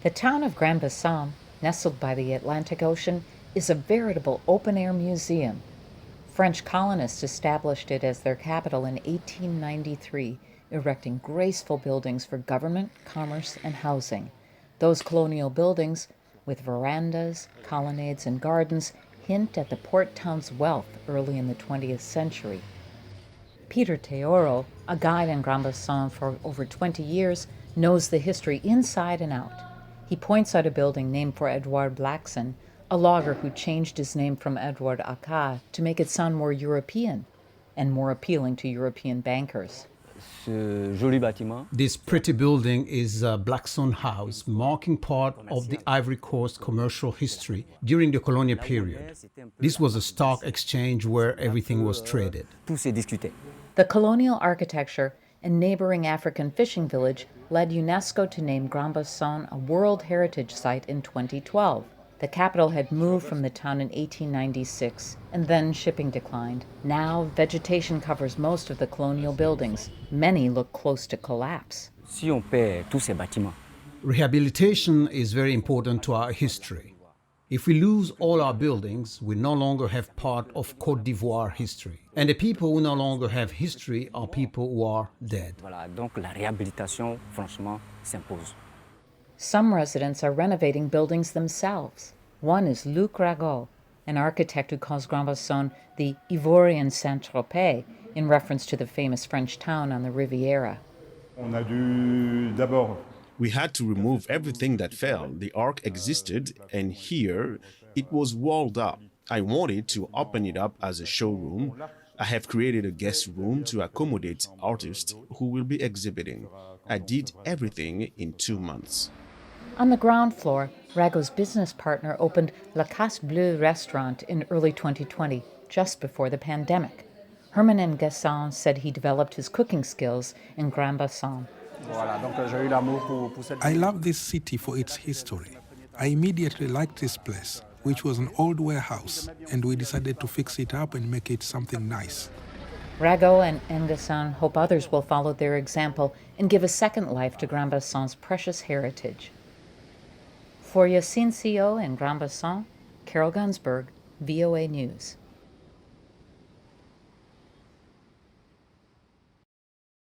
The town of Grand-Bassam, nestled by the Atlantic Ocean, is a veritable open-air museum. French colonists established it as their capital in 1893, erecting graceful buildings for government, commerce, and housing. Those colonial buildings, with verandas, colonnades, and gardens, hint at the port town's wealth early in the 20th century. Peter Tayoro, a guide in Grand-Bassam for over 20 years, knows the history inside and out. He points out a building named for Edouard Blackson, a logger who changed his name from Edouard Aka to make it sound more European and more appealing to European bankers. This pretty building is Blackstone House, marking part of the Ivory Coast commercial history during the colonial period. This was a stock exchange where everything was traded. The colonial architecture and neighboring African fishing village led UNESCO to name Grand-Bassam a World Heritage Site in 2012. The capital had moved from the town in 1896, and then shipping declined. Now, vegetation covers most of the colonial buildings. Many look close to collapse. Rehabilitation is very important to our history. If we lose all our buildings, we no longer have part of Côte d'Ivoire history. And the people who no longer have history are people who are dead. Some residents are renovating buildings themselves. One is Luc Ragot, an architect who calls Grand-Bassam the Ivorian Saint-Tropez, in reference to the famous French town on the Riviera. We had to remove everything that fell. The arc existed, and here it was walled up. I wanted to open it up as a showroom. I have created a guest room to accommodate artists who will be exhibiting. I did everything in 2 months. On the ground floor, Ragot's business partner opened La Casse Bleue restaurant in early 2020, just before the pandemic. Hermann and Gasson said he developed his cooking skills in Grand-Bassam. I love this city for its history. I immediately liked this place, which was an old warehouse, and we decided to fix it up and make it something nice. Ragot and Gasson hope others will follow their example and give a second life to Grand-Bassam's precious heritage. For Yacine Sio in Grand-Bassam, Carol Gunsberg, VOA News.